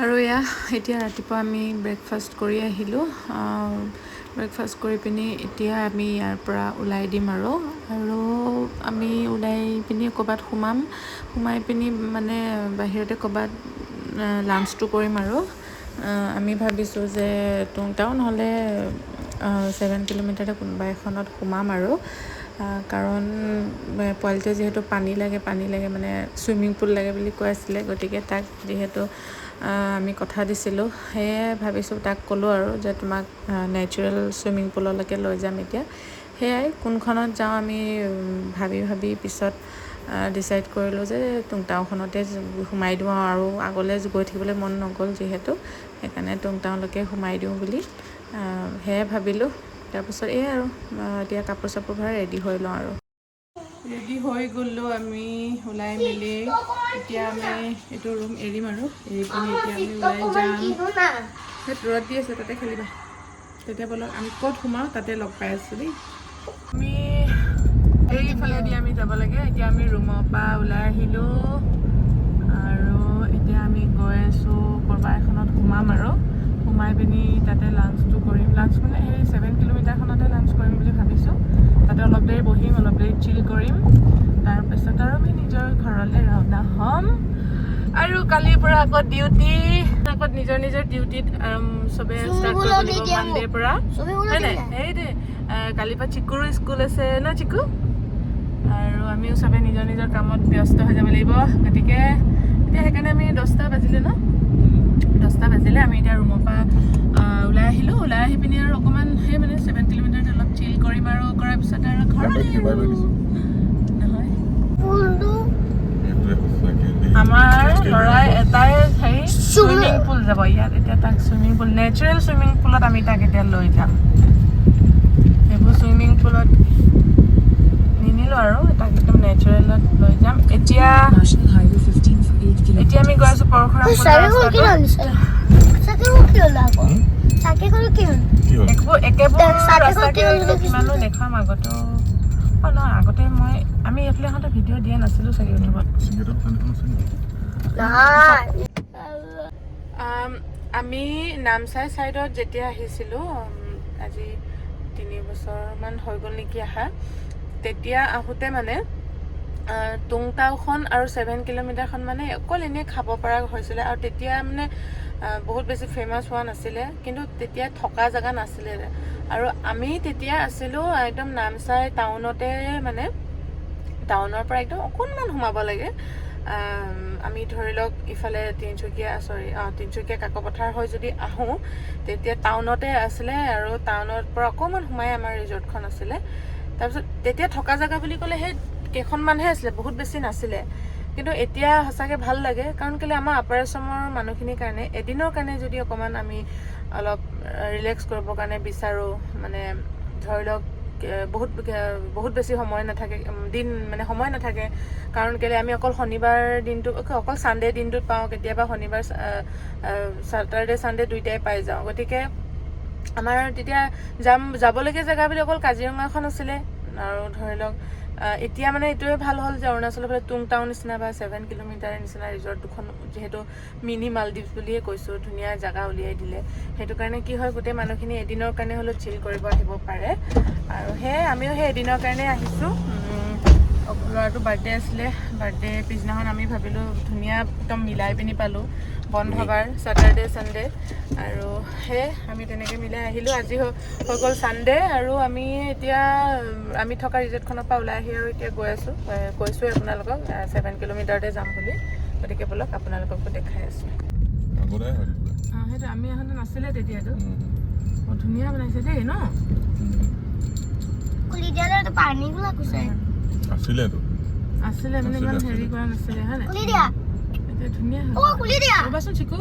আৰু এয়া এতিয়া ৰাতিপুৱা আমি ব্ৰেকফাষ্ট কৰি আহিলোঁ ব্ৰেকফাষ্ট কৰি পিনি এতিয়া আমি ইয়াৰ পৰা ওলাই দিম আৰু আমি ওলাই পিনি ক'ৰবাত সোমাই পিনি মানে বাহিৰতে ক'ৰবাত লাঞ্চটো কৰিম আৰু আমি ভাবিছোঁ যে টুংটাও নহ'লে 7 কিলোমিটাৰতে কোনোবা এখনত সোমাম আৰু কাৰণ পোৱালিটোৱে যিহেতু পানী লাগে মানে চুইমিং পুল লাগে বুলি কৈ আছিলে গতিকে তাক যিহেতু আমি কথা দিছিলোঁ সেয়ে ভাবিছোঁ তাক ক'লোঁ আৰু যে তোমাক নেচাৰেল চুইমিং পুললৈকে লৈ যাম এতিয়া সেয়াই কোনখনত যাওঁ আমি ভাবি পিছত ডিচাইড কৰিলোঁ যে টুংটাওখনতে সোমাই দিওঁ আৰু আগলৈ গৈ থাকিবলৈ মন নগ'ল যিহেতু সেইকাৰণে টুংটাওলৈকে সোমাই দিওঁ বুলি সেয়াই ভাবিলোঁ তাৰপিছত আৰু এতিয়া কাপোৰ চাপোৰ ভৰাই ৰেডি হৈ লওঁ আৰু ৰেডি হৈ গ'লোঁ আমি ওলাই মেলি এতিয়া আমি এইটো ৰুম এৰিম আৰু এৰি পিনি এতিয়া আমি ওলাই যাম সেই ৰ'দ দি আছে তাতে খেলিবা তেতিয়া ব'লক আমি ক'ত সোমাওঁ তাতে লগ পাই আছোঁ দেই আমি এইফালেদি আমি যাব লাগে এতিয়া আমি ৰুমৰ পৰা ওলাই আহিলোঁ আৰু এতিয়া আমি গৈ আছোঁ ক'ৰবাত এখনত সোমাম আৰু সোমাই পিনি তাতে লাঞ্চটো কৰিম লাঞ্চ মানে সেই 7 কিলোমিটাৰখনতে লাঞ্চ কৰিম বুলি ভাবিছোঁ তাতে অলপ দেৰি বহিম অলপ দেৰি চিল কৰিম তাৰপিছত আৰু আমি নিজৰ ঘৰলৈ ৰাওনা হ'ম আৰু কালিৰ পৰা আকৌ নিজৰ ডিউটিত চবে ষ্টাৰ্ট কৰিব লাগিব মানডেৰ পৰা হয় নাই সেইটোৱে কালিৰ পৰা চিকুৰো স্কুল আছে ন চিকু আৰু আমিও চবে নিজৰ কামত ব্যস্ত হৈ যাব লাগিব গতিকে এতিয়া সেইকাৰণে আমি 10টা বাজিলে আমি এতিয়া ৰুমৰ পৰা ওলাই আহিলোঁ ওলাই আহি পিনি আৰু অকণমান সেই মানে 7 কিলোমিটাৰ অলপ চিল কৰিম আৰু কৰাৰ পিছত আৰু ঘৰলৈ নহয় আমাৰ ল'ৰাই এটাই হেৰি চুইমিং পুল যাব ইয়াত এতিয়া তাক চুইমিং পুল নেচাৰেল চুইমিং পুলত আমি তাক এতিয়া লৈ যাম সেইবোৰ চুইমিং পুলত নিনিলোঁ আৰু তাক একদম নেচাৰেলত লৈ যাম এতিয়া আমি গৈ আছোঁ পৰশুৰাম কিমানো দেখাম আগতে আমি এইফালে এখন ভিডিঅ' দিয়া নাছিলোঁ চাগে ইউটিউবত আমি নামচাই ছাইডত যেতিয়া আহিছিলোঁ আজি 3 বছৰমান হৈ গ'ল নেকি তেতিয়া আহোঁতে মানে টুংটাওখন আৰু 7 কিলোমিটাৰখন মানে অকল এনেই খাব পৰা হৈছিলে আৰু তেতিয়া মানে বহুত বেছি ফেমাছ হোৱা নাছিলে কিন্তু তেতিয়া থকা জেগা নাছিলে আৰু আমি তেতিয়া আছিলোঁ একদম নামচাই টাউনতে মানে টাউনৰ পৰা একদম অকণমান সোমাব লাগে আমি ধৰি লওক ইফালে তিনিচুকীয়া কাকপথাৰ হৈ যদি আহোঁ তেতিয়া টাউনতে আছিলে আৰু টাউনৰ পৰা অকণমান সোমাই আমাৰ ৰিজৰ্টখন আছিলে তাৰপিছত তেতিয়া থকা জেগা বুলি ক'লে সেই কেইখনমানহে আছিলে বহুত বেছি নাছিলে কিন্তু এতিয়া সঁচাকৈ ভাল লাগে কাৰণ কেলৈ আমাৰ আপাৰ আচামৰ মানুহখিনিৰ কাৰণে এদিনৰ কাৰণে যদি অকণমান আমি অলপ ৰিলেক্স কৰিবৰ কাৰণে বিচাৰোঁ মানে ধৰি লওক বহুত বেছি সময় নাথাকে সময় নাথাকে কাৰণ কেলৈ আমি অকল শনিবাৰ দিনটো অকল ছানডে দিনটোত পাওঁ কেতিয়াবা শনিবাৰ ছেটাৰডে ছানডে দুইটাই পাই যাওঁ গতিকে আমাৰ তেতিয়া যাবলগীয়া জেগা বুলি অকল কাজিৰঙাখন আছিলে আৰু ধৰি লওক এতিয়া মানে এইটোৱে ভাল হ'ল যে অৰুণাচলৰ ফালে টুংটাও নিচিনা বা 7 কিলোমিটাৰ নিচিনা ৰিজৰ্ট দুখন যিহেতু মিনি মালদ্বীপ বুলিয়ে কৈছোঁ ধুনীয়া জেগা উলিয়াই দিলে সেইটো কাৰণে কি হয় গোটেই মানুহখিনি এদিনৰ কাৰণে হ'লেও চিল কৰিব আহিব পাৰে আৰু আমিও সেই এদিনৰ কাৰণে আহিছোঁ ল'ৰাটো বাৰ্থডে আছিলে বাৰ্থডে পিছদিনাখন আমি ভাবিলোঁ ধুনীয়া একদম মিলাই পিনি পালোঁ বন্ধ বাৰ ছেটাৰডে ছানডে আৰু আমি তেনেকৈ মিলাই আহিলোঁ আজি হৈ গ'ল ছানডে আৰু আমি থকা ৰিজৰ্টখনৰ পৰা ওলাই আহি আৰু এতিয়া গৈ আছোঁ কৈছোঁৱে আপোনালোকক 7 কিলোমিটাৰতে যাম বুলি গতিকে ব'লক আপোনালোককো দেখাই আছোঁ সেইটো আমি আহোঁতে নাছিলে তেতিয়াতো বৰ ধুনীয়া বনাইছে দেই ন আছিলে মানে ইমান হেৰি কৰা নাছিলে হয় নাই এতিয়া ধুনীয়া ৰ'বাচোন চিকু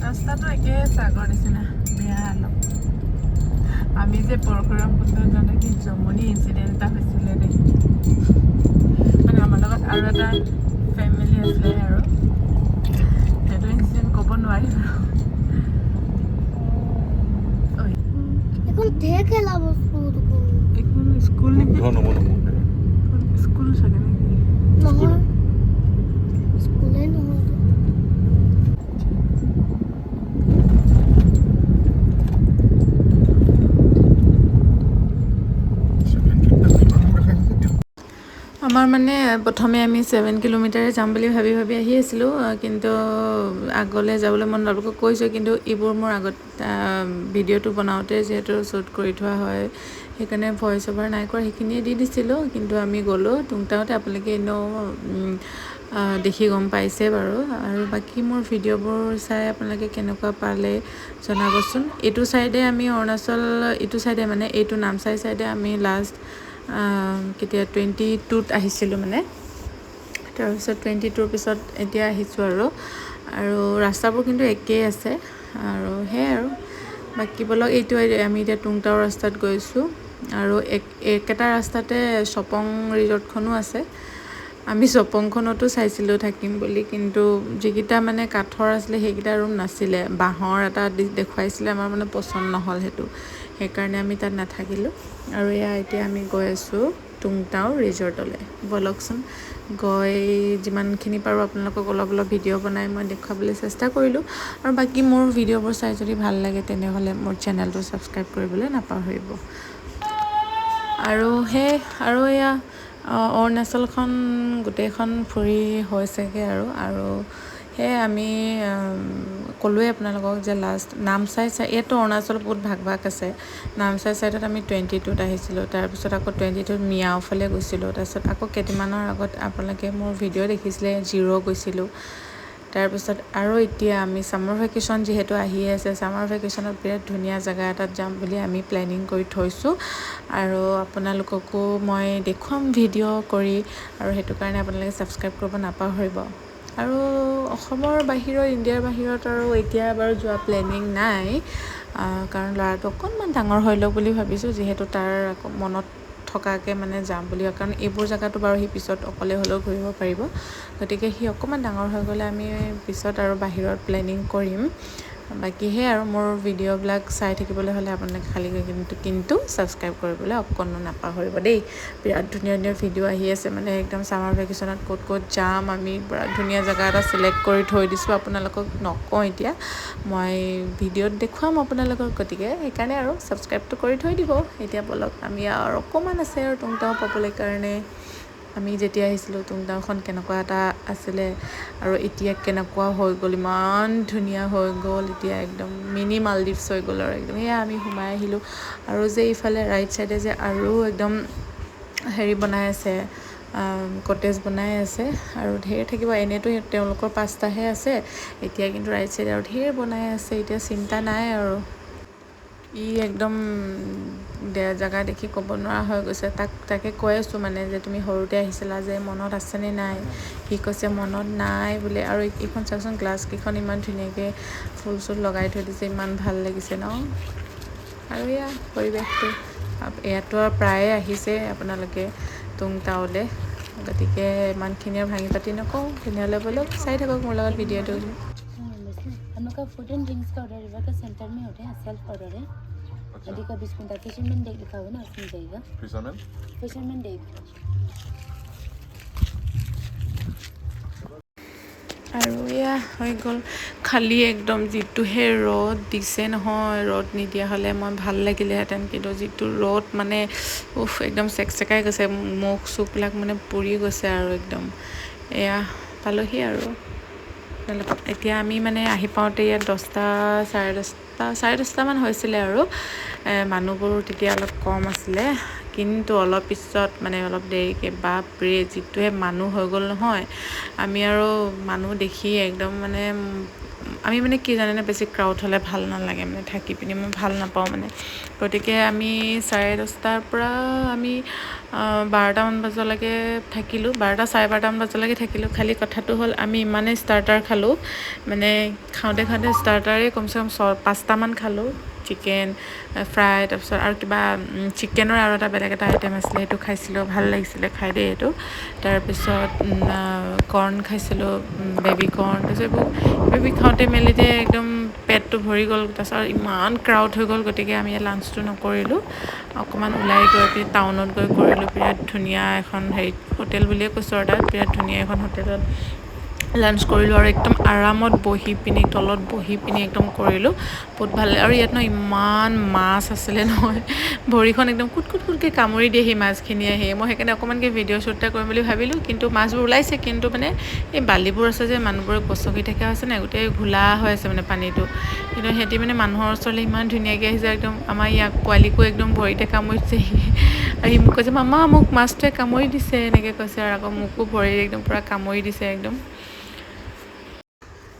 ৰাস্তাটো একেই আছে আগৰ নিচিনা বেয়া অলপ আমি যে পৰশুৰাম কুণ্ডত যাওঁতে কি জমনি ইনচিডেণ্ট এটা হৈছিলে দেই মানে আমাৰ লগত আৰু এটা ফেমিলি আছিলে আৰু সেইটো ইনচিডেণ্ট ক'ব নোৱাৰিম স্কুল নেকি স্কুল চাগে নেকি আমাৰ মানে প্ৰথমে আমি 7 কিলোমিটাৰে যাম বুলি ভাবি আহি আছিলোঁ, কিন্তু আগলৈ যাবলৈ মন আপোনালোকক কৈছোঁ, কিন্তু এইবোৰ মোৰ আগত ভিডিঅ'টো বনাওঁতে যিহেতু শ্বুট কৰি থোৱা হয়, সেইকাৰণে ভইচ অভাৰ নাই কৰা, সেইখিনিয়ে দি দিছিলোঁ। কিন্তু আমি গ'লোঁ টুংটাওতে, আপোনালোকে এনেও দেখি গম পাইছে বাৰু। আৰু বাকী মোৰ ভিডিঅ'বোৰ চাই আপোনালোকে কেনেকুৱা পালে জনাবচোন। এইটো ছাইডে আমি অৰুণাচল, এইটো ছাইডে মানে এইটো নামচাই ছাইডে আমি লাষ্ট কেতিয়া 22ত আহিছিলোঁ মানে, তাৰপিছত 22ৰ পিছত এতিয়া আহিছোঁ আৰু ৰাস্তাবোৰ কিন্তু একেই আছে আৰু সেয়াই আৰু। বাকী বলক এইটো আমি এতিয়া টুংটাও ৰাস্তাত গৈছোঁ আৰু একেটা ৰাস্তাতে শ্বপং ৰিজৰ্টখনো আছে। আমি শ্বপংখনতো চাইছিলোঁ থাকিম বুলি, কিন্তু যিকেইটা মানে কাঠৰ আছিলে সেইকেইটা ৰুম নাছিলে, বাঁহৰ এটা দেখুৱাইছিলে, আমাৰ মানে পচন্দ নহ'ল সেইটো, সেইকাৰণে আমি তাত নাথাকিলোঁ। আৰু এতিয়া আমি গৈ আছোঁ টুংটাও ৰিজৰ্টলৈ। ব'লকচোন, গৈ যিমানখিনি পাৰোঁ আপোনালোকক অলপ ভিডিঅ' বনাই মই দেখুৱাবলৈ চেষ্টা কৰিলোঁ। আৰু বাকী মোৰ ভিডিঅ'বোৰ চাই যদি ভাল লাগে তেনেহ'লে মোৰ চেনেলটো ছাবস্ক্ৰাইব কৰিবলৈ নাপাহৰিব। আৰু এয়া অৰুণাচলখন গোটেইখন ফুৰি হৈছেগৈ আৰু সেয়ে আমি ক'লোৱে আপোনালোকক যে লাষ্ট নামচাই ইয়াতো অৰুণাচল বহুত ভাগ আছে। নামচাই ছাইডত আমি 22ত আহিছিলোঁ, তাৰপিছত আকৌ 22ত মিয়াও ফালে গৈছিলোঁ, তাৰপিছত আকৌ কেইদিনমানৰ আগত আপোনালোকে মোৰ ভিডিঅ' দেখিছিলে 0 গৈছিলোঁ। তাৰপিছত আৰু এতিয়া আমি ছামাৰ ভেকেশ্যন যিহেতু আহি আছে, ছামাৰ ভেকেশ্যনত বিৰাট ধুনীয়া জেগা এটাত যাম বুলি আমি প্লেনিং কৰি থৈছোঁ, আৰু আপোনালোককো মই দেখুৱাম ভিডিঅ' কৰি, আৰু সেইটো কাৰণে আপোনালোকে ছাবস্ক্ৰাইব কৰিব নাপাহৰিব। আৰু অসমৰ বাহিৰত, ইণ্ডিয়াৰ বাহিৰত আৰু এতিয়া বাৰু যোৱা প্লেনিং নাই, কাৰণ ল'ৰাটো অকণমান ডাঙৰ হৈ লওক বুলি ভাবিছোঁ, যিহেতু তাৰ আকৌ মনত থকাকৈ মানে যাম বুলি, কাৰণ এইবোৰ জেগাটো বাৰু সি পিছত অকলে হ'লেও ঘূৰিব পাৰিব, গতিকে সি অকণমান ডাঙৰ হৈ গ'লে আমি পিছত আৰু বাহিৰত প্লেনিং কৰিম। বাকী আৰু মোৰ ভিডিঅ'বিলাক চাই থাকিবলৈ হ'লে আপোনালোকে খালী কিন্তু ছাবস্ক্ৰাইব কৰিবলৈ অকণো নাপাহৰিব দেই। বিৰাট ধুনীয়া ভিডিঅ' আহি আছে, মানে একদম ছামাৰ ভেকেশ্যনত ক'ত যাম, আমি বিৰাট ধুনীয়া জেগা এটা চিলেক্ট কৰি থৈ দিছোঁ, আপোনালোকক নকওঁ এতিয়া, মই ভিডিঅ'ত দেখুৱাম আপোনালোকক, গতিকে সেইকাৰণে আৰু ছাবস্ক্ৰাইবটো কৰি থৈ দিব। এতিয়া বলক, আমি আৰু অকণমান আছে আৰু টুংটাও পাবলৈ কাৰণে। আমি যেতিয়া আহিছিলোঁ টুংটাওখন কেনেকুৱা এটা আছিলে আৰু এতিয়া কেনেকুৱা হৈ গ'ল, ইমান ধুনীয়া হৈ গ'ল, এতিয়া একদম মিনি মালদ্বীপছ হৈ গ'ল আৰু একদম। আমি সোমাই আহিলোঁ, আৰু যে ইফালে ৰাইট চাইডে যে আৰু একদম বনাই আছে, কটেজ বনাই আছে, আৰু ঢেৰ থাকিব। এনেইতো তেওঁলোকৰ 5টাহে আছে, এতিয়া কিন্তু ৰাইট চাইডে আৰু ঢেৰ বনাই আছে, এতিয়া চিন্তা নাই আৰু। একদম জেগা দেখি ক'ব নোৱাৰা হৈ গৈছে, তাকে কৈ আছোঁ মানে যে তুমি সৰুতে আহিছিলা যে, মনত আছেনে নাই? সি কৈছে মনত নাই বোলে। আৰু এইখন চাওকচোন, গ্লাছকেইখন ইমান ধুনীয়াকৈ ফুল লগাই থৈ দিছে, ইমান ভাল লাগিছে ন। আৰু পৰিৱেশটো ইয়াতো আৰু প্ৰায়ে আহিছে আপোনালোকে টুংটাওলৈ, গতিকে ইমানখিনি আৰু ভাঙি পাতি নকওঁ, তেনেহ'লে ব'লক চাই থাকক মোৰ লগত ভিডিঅ'টো। हम लोग का फूड एंड ड्रिंक्स का ऑर्डर रिवर का सेंटर में होता है, सेल्फ ऑर्डर है। नदी का 20 मिनट फिशरमैन डेक लिखा हुआ ना, उसमें जाएगा फिशरमैन डेक। আৰু হৈ গ'ল, খালী একদম যিটোহে ৰ'দ দিছে নহয়, ৰ'দ নিদিয়া হ'লে মই ভাল লাগিলেহেঁতেন, কিন্তু যিটো ৰ'দ মানে একদম চেকচেকাই গৈছে, মুখ চুখবিলাক মানে পুৰি গৈছে আৰু একদম। পালোহি আৰু। এতিয়া আমি মানে আহি পাওঁতে ইয়াত 10টা চাৰে দহটামান হৈছিলে, আৰু মানুহবোৰ তেতিয়া অলপ কম আছিলে, কিন্তু অলপ পিছত মানে অলপ দেৰিকৈ বাপৰে যিটোহে মানুহ হৈ গ'ল নহয়। আমি আৰু মানুহ দেখি একদম মানে আমি মানে কি জানেনে, বেছি ক্ৰাউড হ'লে ভাল নালাগে মানে, থাকি পিনি মই ভাল নাপাওঁ মানে, গতিকে আমি 10:30 পৰা আমি 12টামান বজালৈকে থাকিলোঁ, 12টা চাৰে 12টামান বজালৈকে থাকিলোঁ। খালি কথাটো হ'ল আমি ইমানেই ষ্টাৰ্টাৰ খালোঁ, মানে খাওঁতে ষ্টাৰ্টাৰেই কমচে কম 5টামান খালোঁ, চিকেন ফ্ৰাই, তাৰপিছত আৰু কিবা চিকেনৰ আৰু এটা বেলেগ এটা আইটেম আছিলে, সেইটো খাইছিলোঁ, ভাল লাগিছিলে খাই দেই সেইটো। তাৰপিছত কৰ্ণ খাইছিলোঁ, বেবী কৰ্ণ, তাৰপিছত বেবী খাওঁতে মেলোতে একদম পেটটো ভৰি গ'ল, তাৰপিছত ইমান ক্ৰাউড হৈ গ'ল, গতিকে আমি লাঞ্চটো নকৰিলোঁ, অকণমান ওলাই গৈ পিনি টাউনত গৈ কৰিলোঁ। বিৰাট ধুনীয়া এখন হোটেল বুলিয়ে কৈছোঁ আৰু তাত বিৰাট ধুনীয়া এখন হোটেলত লাঞ্চ কৰিলোঁ আৰু একদম আৰামত বহি পিনি তলত বহি পিনি একদম কৰিলোঁ বহুত ভাল আৰু ইয়াত ন ইমান মাছ আছিলে নহয় ভৰিখন একদম কুটকুটকৈ কামুৰি দিয়ে সেই মাছখিনি আহি মই সেইকাৰণে অকণমানকৈ ভিডিঅ' শ্বুট এটা কৰিম বুলি ভাবিলোঁ কিন্তু মাছবোৰ ওলাইছে কিন্তু মানে এই বালিবোৰ আছে যে মানুহবোৰে গছকি থকা হৈছে নাই গোটেই ঘোলা হৈ আছে মানে পানীটো কিন্তু সিহঁতি মানে মানুহৰ ওচৰলৈ ইমান ধুনীয়াকৈ আহিছে একদম আমাৰ ইয়াক পোৱালিকো একদম ভৰিতে কামুৰিছে আৰু সি মোক কৈছে মামা মোক মাছটোৱে কামুৰি দিছে এনেকৈ কৈছে আৰু আকৌ মোকো ভৰি একদম পূৰা কামুৰি দিছে একদম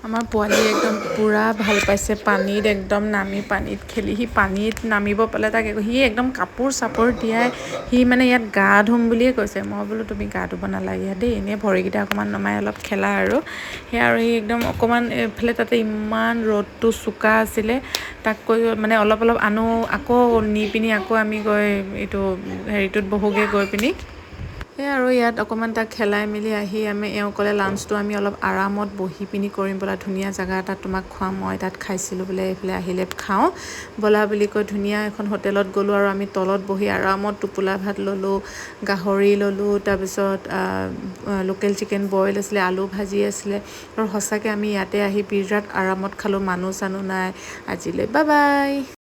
আমাৰ পোৱালি একদম পূৰা ভাল পাইছে পানীত একদম নামি পানীত খেলি সি পানীত নামিব পালে তাক সি একদম কাপোৰ চাপোৰ তিয়াই সি মানে ইয়াত গা ধুম বুলিয়ে কৈছে মই বোলো তুমি গা ধুব নালাগে দেই এনেই ভৰিকেইটা অকণমান নমাই অলপ খেলা আৰু সেয়া আৰু সি একদম অকণমান এইফালে তাতে ইমান ৰ'দটো চোকা আছিলে তাক কৈ মানে অলপ আনো আকৌ নি পিনি আকৌ আমি গৈ এইটো হেৰিটোত বহোগৈ গৈ পিনি সেই আৰু ইয়াত অকণমান তাক খেলাই মেলি আহি আমি এওঁ ক'লে লাঞ্চটো আমি অলপ আৰামত বহি পিনি কৰিম বোলা ধুনীয়া জেগা এটাত তোমাক খুৱাম মই তাত খাইছিলোঁ বোলে এইফালে আহিলে খাওঁ ব'লা বুলি কৈ ধুনীয়া এখন হোটেলত গ'লোঁ আৰু আমি তলত বহি আৰামত টোপোলা ভাত ল'লোঁ গাহৰি ল'লোঁ তাৰপিছত লোকেল চিকেন বইল আছিলে আলু ভাজি আছিলে আৰু সঁচাকৈ আমি ইয়াতে আহি বিৰাট আৰামত খালোঁ মানুহ চানুহ নাই আজিলৈ বাই বাই